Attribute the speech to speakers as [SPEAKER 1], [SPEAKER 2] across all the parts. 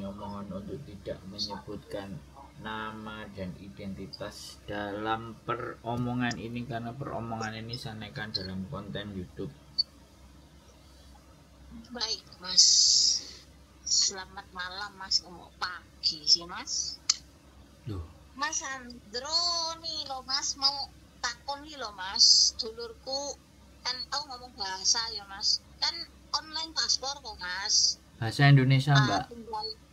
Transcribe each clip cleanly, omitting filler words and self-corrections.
[SPEAKER 1] kami mohon untuk tidak menyebutkan nama dan identitas dalam peromongan ini, karena peromongan ini saya naikkan dalam konten YouTube.
[SPEAKER 2] Baik Mas, selamat malam Mas, mau pagi sih Mas.
[SPEAKER 1] Loh,
[SPEAKER 2] Mas Andro nih lo Mas, mau takon nih lo Mas, dulurku kan aku ngomong bahasa ya Mas, kan online paspor kok Mas.
[SPEAKER 1] bahasa Indonesia Mbak,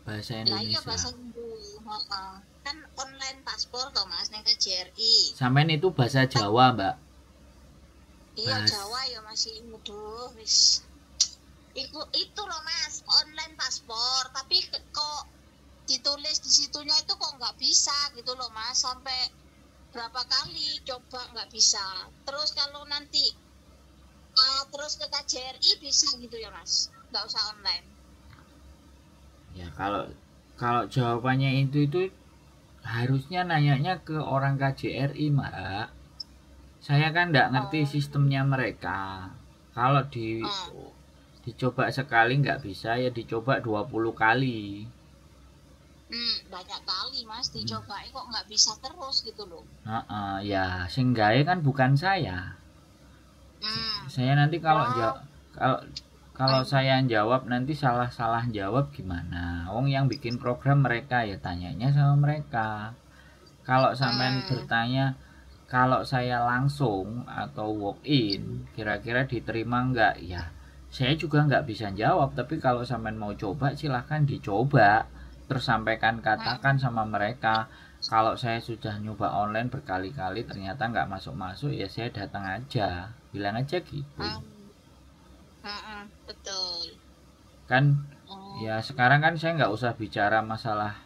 [SPEAKER 1] bahasa
[SPEAKER 2] Lah iya
[SPEAKER 1] Indonesia.
[SPEAKER 2] bahasa Indonesia. Kan online paspor kok Mas ning KJRI.
[SPEAKER 1] Sampean itu bahasa Jawa Mbak.
[SPEAKER 2] Iya Jawa ya masih aduh wis. Itu loh Mas, online paspor, tapi kok ditulis di situnya itu kok nggak bisa gitu loh Mas, sampai berapa kali coba nggak bisa. Terus kalau nanti terus ke KJRI bisa gitu ya Mas, nggak usah online.
[SPEAKER 1] Ya kalau jawabannya itu harusnya nanyanya ke orang KJRI Mbak. Saya kan nggak ngerti sistemnya mereka. Kalau dicoba sekali nggak bisa, ya dicoba 20 kali.
[SPEAKER 2] Banyak kali Mas dicoba kok nggak bisa terus gitu loh.
[SPEAKER 1] Ya sing gawe kan bukan saya. Saya nanti kalau saya jawab nanti salah jawab gimana? Wong yang bikin program mereka, ya tanyanya sama mereka. Kalau sampean bertanya kalau saya langsung atau walk in kira-kira diterima enggak, ya saya juga nggak bisa jawab. Tapi kalau sampean mau coba silahkan dicoba, terus sampaikan, katakan sama mereka kalau saya sudah nyoba online berkali-kali ternyata nggak masuk-masuk, ya saya datang aja, bilang aja gitu.
[SPEAKER 2] Betul
[SPEAKER 1] Kan ya sekarang kan saya nggak usah bicara masalah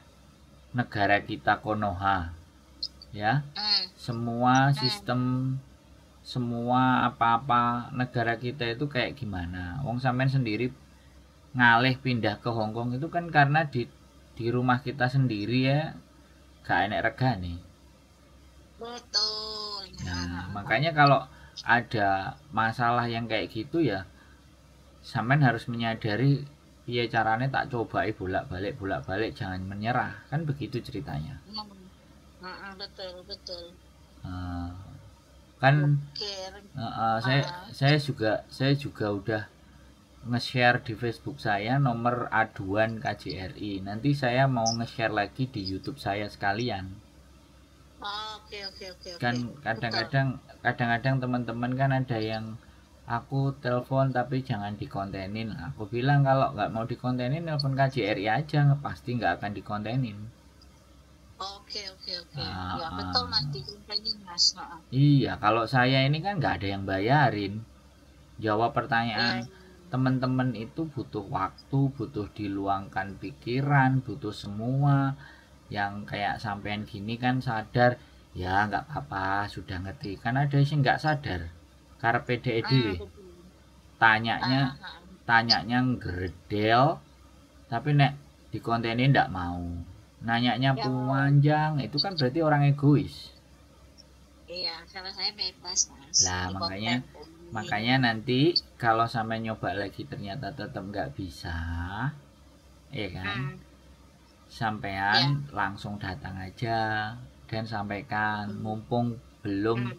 [SPEAKER 1] negara kita Konoha ya. Semua sistem, semua apa-apa negara kita itu kayak gimana. Wong sampean sendiri ngalih pindah ke Hong Kong itu kan karena di rumah kita sendiri ya gak enak regane.
[SPEAKER 2] betul.
[SPEAKER 1] Nah makanya kalau ada masalah yang kayak gitu ya sampean harus menyadari ya caranya tak cobai bolak-balik, jangan menyerah, kan begitu ceritanya.
[SPEAKER 2] Betul.
[SPEAKER 1] Kan saya juga udah nge-share di Facebook saya nomor aduan KJRI. Nanti saya mau nge-share lagi di YouTube saya sekalian.
[SPEAKER 2] Oke.
[SPEAKER 1] Kan kadang-kadang teman-teman kan ada yang aku telepon tapi jangan dikontenin. Aku bilang kalau nggak mau dikontenin telepon KJRI aja, pasti nggak akan dikontenin.
[SPEAKER 2] Oke. Ya betul Mas, dikontenin Mas.
[SPEAKER 1] Iya, kalau saya ini kan nggak ada yang bayarin. Jawab pertanyaan teman-teman itu butuh waktu, butuh diluangkan pikiran, butuh semua. Yang kayak sampean gini kan sadar, ya nggak apa-apa, sudah ngerti. Kan ada sih nggak sadar, karpe dhewe. Tanyanya ngredel, tapi nek dikontenin ndak mau. Nanyanya panjang, itu kan berarti orang egois.
[SPEAKER 2] Iya, kalau saya bebas Mas.
[SPEAKER 1] Lah makanya nanti kalau sampai nyoba lagi ternyata tetap nggak bisa, ya kan? Sampean langsung datang aja dan sampaikan, mumpung belum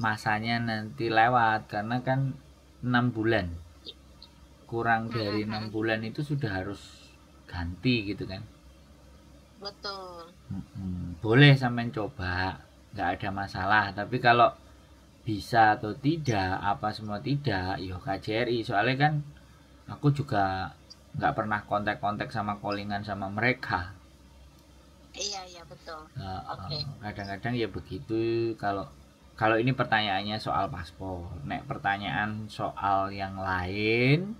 [SPEAKER 1] masanya nanti lewat, karena kan 6 bulan, kurang dari 6 bulan itu sudah harus ganti gitu kan.
[SPEAKER 2] Betul.
[SPEAKER 1] Boleh sampean coba, nggak ada masalah. Tapi kalau bisa atau tidak, apa semua tidak, yo KJRI. Soalnya kan aku juga nggak pernah kontak sama callingan sama mereka.
[SPEAKER 2] Iya betul.
[SPEAKER 1] Kadang-kadang ya begitu. Kalau ini pertanyaannya soal paspor, nek pertanyaan soal yang lain,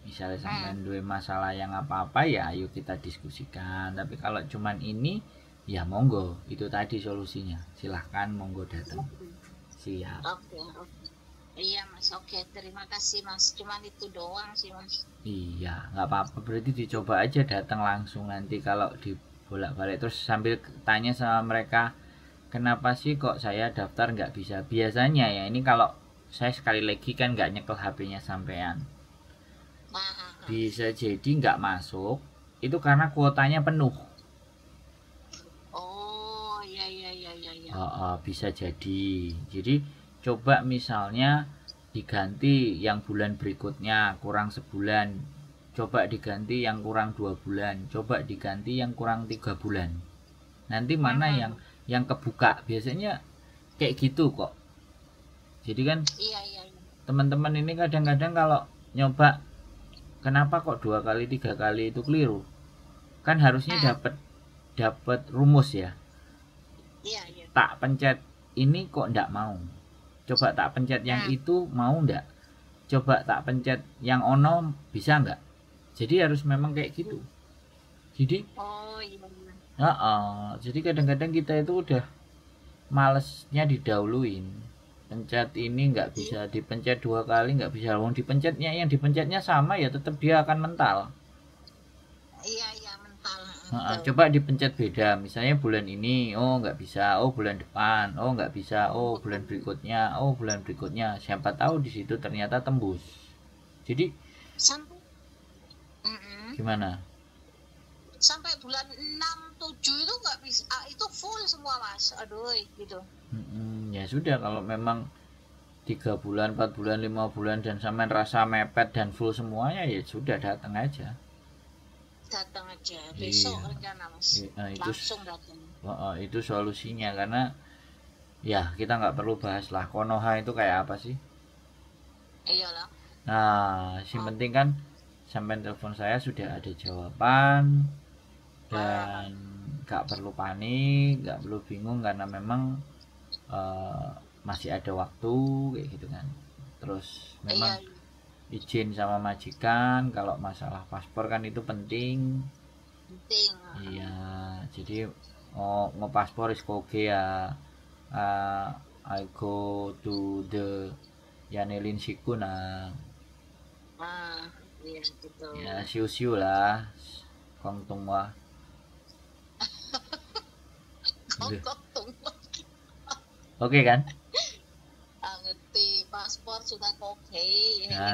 [SPEAKER 1] misalnya sampean duwe masalah yang apa-apa, ya ayo kita diskusikan. Tapi kalau cuman ini, ya monggo, itu tadi solusinya, silahkan monggo datang. Siap.
[SPEAKER 2] Oke. Iya Mas, oke, terima kasih Mas, cuman itu doang sih Mas.
[SPEAKER 1] Iya, nggak apa-apa, berarti dicoba aja datang langsung. Nanti kalau dibolak-balik terus sambil tanya sama mereka, kenapa sih kok saya daftar nggak bisa. Biasanya ya ini kalau saya sekali lagi kan nggak nyekel HP-nya sampean, bisa jadi nggak masuk itu karena kuotanya penuh.
[SPEAKER 2] Oh, iya.
[SPEAKER 1] Bisa jadi. Jadi coba misalnya diganti yang bulan berikutnya kurang sebulan, coba diganti yang kurang 2 bulan, coba diganti yang kurang 3 bulan. Nanti mana yang kebuka, biasanya kayak gitu kok. Jadi kan
[SPEAKER 2] Iya.
[SPEAKER 1] teman-teman ini kadang-kadang kalau nyoba, kenapa kok 2 kali 3 kali itu keliru, kan harusnya dapat rumus ya.
[SPEAKER 2] Iya.
[SPEAKER 1] Tak pencet ini kok ndak mau, coba tak pencet yang itu mau ndak, coba tak pencet yang ono bisa nggak. Jadi harus memang kayak gitu. Jadi jadi kadang-kadang kita itu udah malesnya didahuluin, pencet ini nggak bisa, dipencet 2 kali nggak bisa, wong dipencetnya yang dipencetnya sama ya tetap dia akan mental.
[SPEAKER 2] Iya mental.
[SPEAKER 1] Coba dipencet beda, misalnya bulan ini oh nggak bisa, oh bulan depan oh nggak bisa, oh bulan berikutnya, siapa tahu di situ ternyata tembus. Jadi gimana?
[SPEAKER 2] Sampai bulan 6, 7 itu nggak bisa, itu full semua Mas. Aduh gitu.
[SPEAKER 1] Ya sudah, kalau memang 3 bulan, 4 bulan, 5 bulan dan sampean rasa mepet dan full semuanya, ya sudah datang aja
[SPEAKER 2] besok rencana Mas. Langsung datang.
[SPEAKER 1] Itu solusinya, karena ya kita nggak perlu bahas lah Konoha itu kayak apa sih.
[SPEAKER 2] Iyalah.
[SPEAKER 1] Nah, yang penting kan sampai telepon saya sudah ada jawaban dan gak perlu panik, gak perlu bingung, karena memang masih ada waktu kayak gitu kan. Terus memang izin sama majikan kalau masalah paspor kan itu penting. Iya, jadi ngepaspor is oke ya. I go to the Yanelin Shikuna.
[SPEAKER 2] Iya gitu.
[SPEAKER 1] Ya siu-siu lah, kongtung wah. Oke kan?
[SPEAKER 2] Ngerti, paspor sudah oke.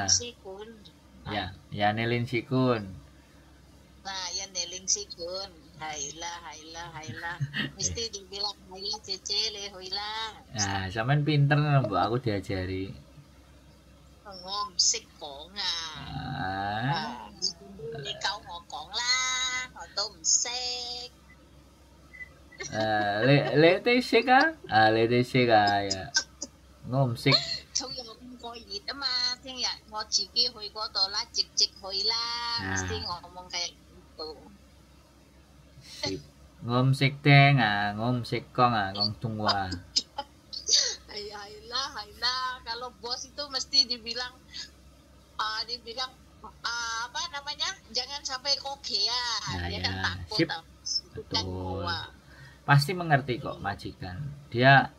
[SPEAKER 2] Sikun.
[SPEAKER 1] Ya Nelin Sikun.
[SPEAKER 2] Nah, ya Nelin Sikun. Haila. Mesti dibilang haila cecele hoila.
[SPEAKER 1] Nah, sampean pinter kan, Bu, aku diajari.
[SPEAKER 2] Ngomsik kok kau ngokong lah, atau msek.
[SPEAKER 1] Lete sik ya. Ngomsik.
[SPEAKER 2] Trong giờ không có gì đó mà, thế ya ngồi chỉ kia hồi có đó là chịch hồi la, mesti ngomong kayak gitu.
[SPEAKER 1] Sip. Ngomsik teng ngomsik kong ngong tungwa.
[SPEAKER 2] Haila. Kalau bos itu mesti dibilang apa namanya? Jangan sampai kokea. Dia kan takut.
[SPEAKER 1] Sip. Betul. Pasti mengerti kok majikan. Dia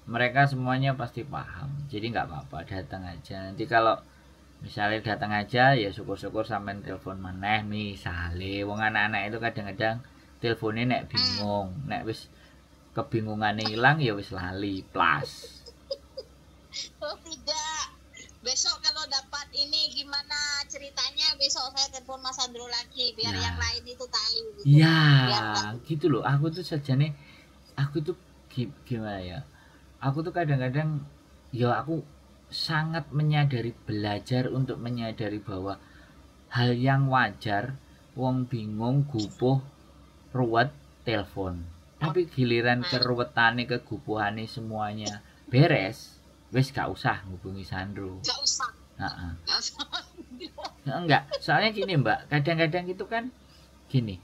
[SPEAKER 1] mereka semuanya pasti paham. Jadi nggak apa-apa, datang aja. Nanti kalau misalnya datang aja ya syukur-syukur sampean telepon maneh misale. Wong anak-anak itu kadang-kadang teleponnya nek bingung, nek wis kebingungannya hilang ya wis lali plus.
[SPEAKER 2] Oh tidak. Besok kalau dapat ini gimana ceritanya, besok saya telepon Mas Andro lagi biar yang lain itu tahu gitu.
[SPEAKER 1] Iya, gitu loh. Aku tuh sajane aku tuh gimana ya? Aku tuh kadang-kadang ya aku sangat menyadari, belajar untuk menyadari bahwa hal yang wajar, wong bingung, gupuh, ruwet, telepon. Tapi giliran keruwetane, kegupuhane semuanya beres, wis gak usah hubungi Sandro.
[SPEAKER 2] Gak usah.
[SPEAKER 1] Enggak, soalnya gini Mbak, kadang-kadang itu kan gini,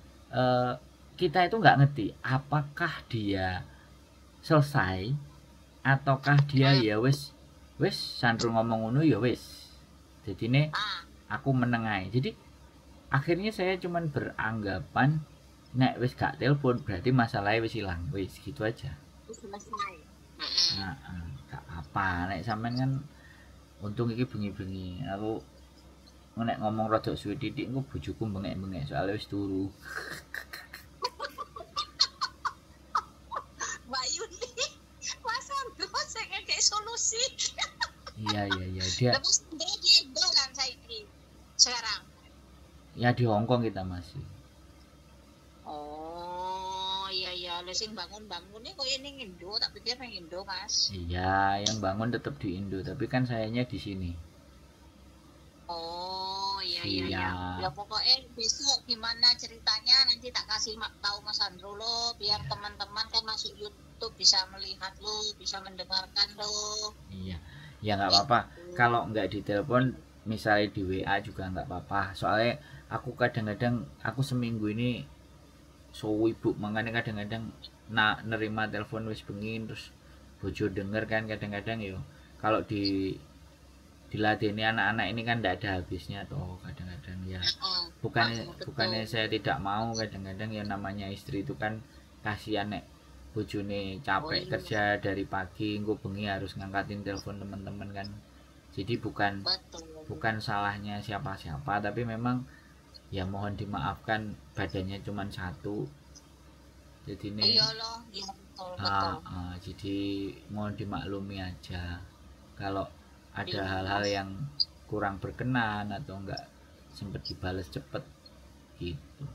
[SPEAKER 1] kita itu nggak ngerti apakah dia selesai ataukah dia ya wis Sandro ngomong ngono ya wis. Jadi ini aku menengahi. Jadi akhirnya saya cuman beranggapan nek wis gak telepon berarti masalahnya wis hilang, wis gitu aja.
[SPEAKER 2] Selesai.
[SPEAKER 1] Gak apa, nek sampean kan untung iki bengi-bengi. Aku nek ngomong rada suwe titik engko bojoku bengek-bengek soalnya wis turu.
[SPEAKER 2] Mbak Yuni, Mas Andro saya kayak solusi.
[SPEAKER 1] Iya dia.
[SPEAKER 2] Terus dia kan saya ini sekarang.
[SPEAKER 1] Ya di Hongkong kita masih.
[SPEAKER 2] Oh iya lha sing bangun-bangunnya kok ini Indo, tak pikir nang Indo Mas.
[SPEAKER 1] Iya, yang bangun tetap di Indo, tapi kan sayanya di sini.
[SPEAKER 2] Oh iya
[SPEAKER 1] Siap.
[SPEAKER 2] ya pokoknya besok gimana ceritanya nanti tak kasih tahu Mas Andro lo biar teman-teman kan masuk YouTube bisa melihat lo, bisa mendengarkan lo.
[SPEAKER 1] Iya, ya nggak apa-apa. Kalau nggak ditelepon, misalnya di WA juga nggak apa-apa. Soalnya aku kadang-kadang aku seminggu ini sibuk, makanya kadang-kadang nerima telepon wis bengi terus bojo denger kan kadang-kadang yo. Kalau diladeni anak-anak ini kan tidak ada habisnya toh kadang-kadang ya. Bukannya saya tidak mau, kadang-kadang ya namanya istri itu kan kasihan nek bojone capek kerja dari pagi engko bengi harus ngangkatin telepon teman-teman kan. Jadi bukan salahnya siapa-siapa, tapi memang ya mohon dimaafkan badannya cuma satu. Jadi ini jadi mohon dimaklumi aja kalau ada hal-hal yang kurang berkenan atau enggak sempat dibales cepet gitu.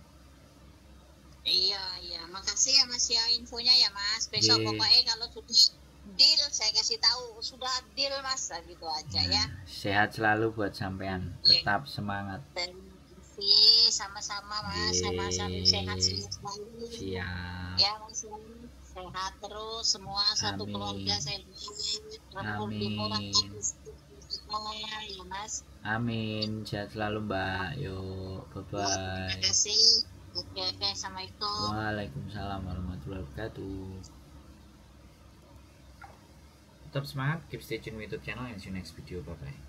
[SPEAKER 2] Iya makasih ya Mas ya infonya ya Mas. Besok pokoknya kalau sudah deal saya kasih tahu sudah deal Mas, gitu aja ya.
[SPEAKER 1] Sehat selalu buat sampean, tetap semangat.
[SPEAKER 2] Sama-sama Mas, sama-sama sehat selalu.
[SPEAKER 1] Siap.
[SPEAKER 2] Ya Mas, sehat terus semua satu keluarga sehat.
[SPEAKER 1] Amin.
[SPEAKER 2] Ya Mas.
[SPEAKER 1] Amin, sehat selalu Mbak. Yuk, bye-bye.
[SPEAKER 2] Terima kasih. Oke, assalamualaikum.
[SPEAKER 1] Waalaikumsalam warahmatullahi wabarakatuh. Tetap semangat, keep stay tune with YouTube channel and see you next video. Bye bye.